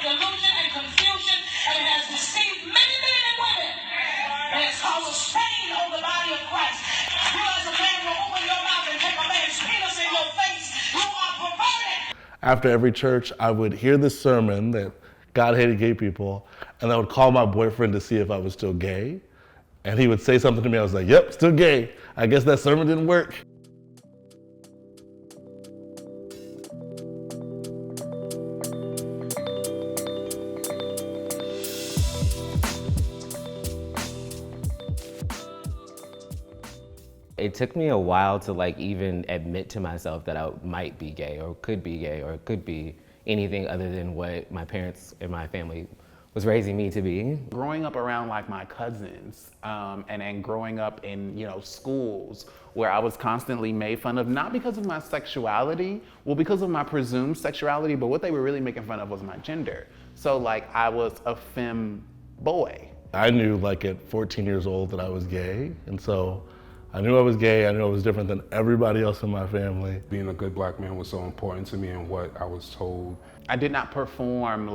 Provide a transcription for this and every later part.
delusion and confusion, and it has deceived many men and women. And it's caused a stain on the body of Christ. You as a man will open your mouth and take a man's penis in your face. You are perverted. After every church, I would hear this sermon that God hated gay people, and I would call my boyfriend to see if I was still gay. And he would say something to me, I was like, yep, still gay. I guess that sermon didn't work. It took me a while to even admit to myself that I might be gay or could be anything other than what my parents and my family was raising me to be. Growing up around my cousins and growing up in schools where I was constantly made fun of, not because of my sexuality, well, because of my presumed sexuality, but what they were really making fun of was my gender. So I was a femme boy. I knew at 14 years old that I was gay, and so I knew I was gay. I knew I was different than everybody else in my family. Being a good black man was so important to me and what I was told. I did not perform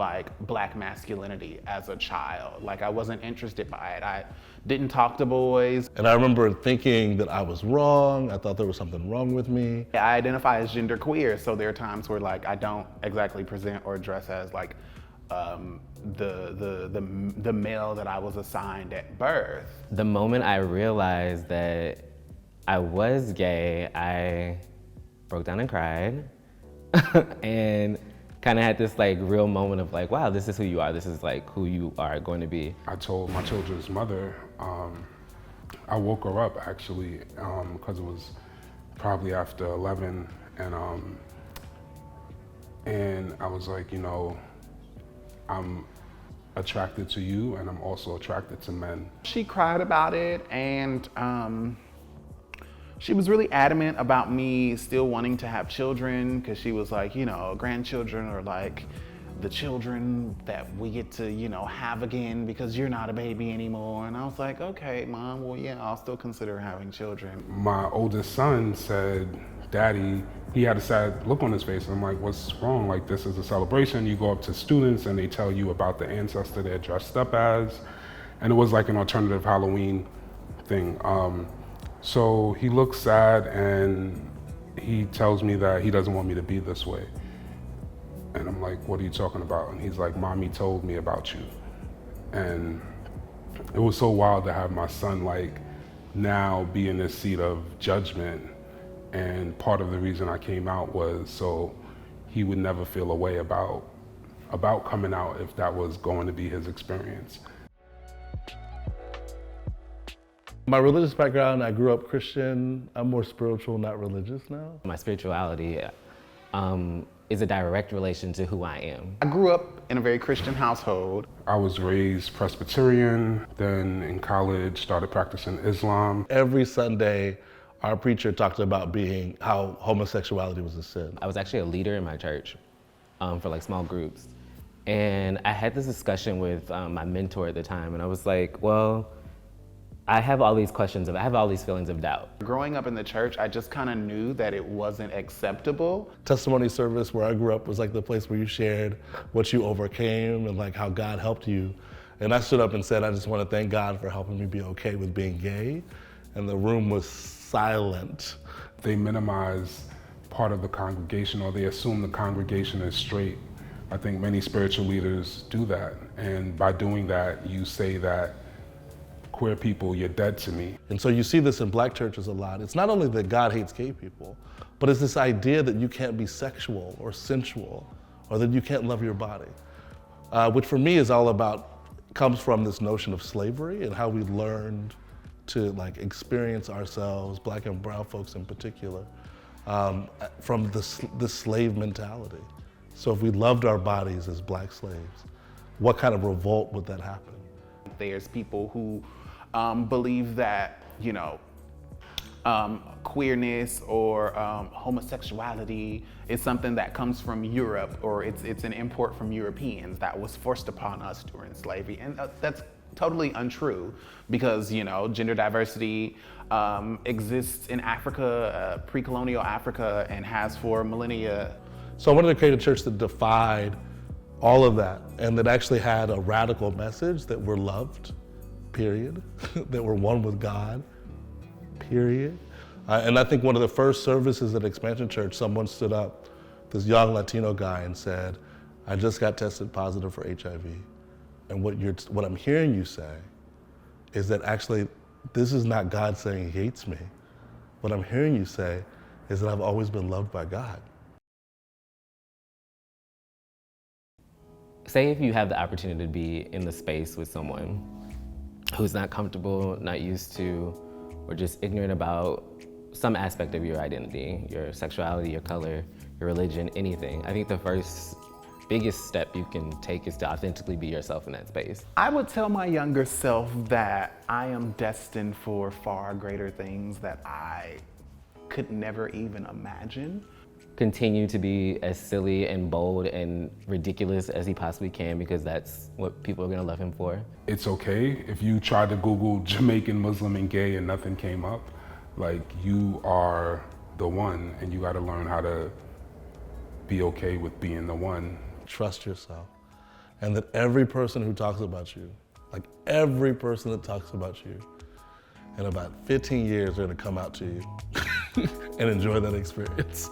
black masculinity as a child. I wasn't interested by it. I didn't talk to boys. And I remember thinking that I was wrong. I thought there was something wrong with me. I identify as genderqueer, so there are times where I don't exactly present or dress as the male that I was assigned at birth. The moment I realized that I was gay, I broke down and cried and kind of had this real moment of wow, this is who you are. This is who you are going to be. I told my children's mother, I woke her up actually, because it was probably after 11, and I was like, I'm attracted to you and I'm also attracted to men. She cried about it, and she was really adamant about me still wanting to have children, because she was grandchildren are the children that we get to, have again because you're not a baby anymore. And I was like, okay, Mom, well, yeah, I'll still consider having children. My oldest son said, Daddy, he had a sad look on his face. And I'm like, what's wrong? This is a celebration. You go up to students and they tell you about the ancestor they're dressed up as. And it was an alternative Halloween thing. So he looks sad and he tells me that he doesn't want me to be this way. And I'm like, what are you talking about? And he's like, Mommy told me about you. And it was so wild to have my son now be in this seat of judgment. And part of the reason I came out was so he would never feel a way about coming out if that was going to be his experience. My religious background, I grew up Christian. I'm more spiritual, not religious now. My spirituality is a direct relation to who I am. I grew up in a very Christian household. I was raised Presbyterian, then in college started practicing Islam. Every Sunday, our preacher talked about how homosexuality was a sin. I was actually a leader in my church for small groups. And I had this discussion with my mentor at the time, and I was like, well, I have all these feelings of doubt. Growing up in the church, I just kind of knew that it wasn't acceptable. Testimony service where I grew up was the place where you shared what you overcame and how God helped you. And I stood up and said, I just want to thank God for helping me be okay with being gay. And the room was silent. They minimize part of the congregation, or they assume the congregation is straight. I think many spiritual leaders do that. And by doing that, you say that queer people, you're dead to me. And so you see this in black churches a lot. It's not only that God hates gay people, but it's this idea that you can't be sexual or sensual, or that you can't love your body, which for me is comes from this notion of slavery and how we learned to experience ourselves, black and brown folks in particular, from the slave mentality. So if we loved our bodies as black slaves, what kind of revolt would that happen? There's people who believe that, queerness or homosexuality is something that comes from Europe, or it's an import from Europeans that was forced upon us during slavery. And that's totally untrue, because gender diversity exists in Africa, pre-colonial Africa, and has for millennia. So I wanted to create a church that defied all of that, and that actually had a radical message that we're loved, period, that we're one with God, period. And I think one of the first services at Expansion Church, someone stood up, this young Latino guy, and said, I just got tested positive for HIV. And what I'm hearing you say is that actually, this is not God saying he hates me. What I'm hearing you say is that I've always been loved by God. Say if you have the opportunity to be in the space with someone who's not comfortable, not used to, or just ignorant about some aspect of your identity, your sexuality, your color, your religion, anything. I think the first biggest step you can take is to authentically be yourself in that space. I would tell my younger self that I am destined for far greater things that I could never even imagine. Continue to be as silly and bold and ridiculous as he possibly can, because that's what people are gonna love him for. It's okay if you tried to Google Jamaican Muslim and gay and nothing came up. Like, you are the one, and you gotta learn how to be okay with being the one. Trust yourself. And that every person who talks about you, like every person that talks about you, in about 15 years, they're gonna come out to you and enjoy that experience.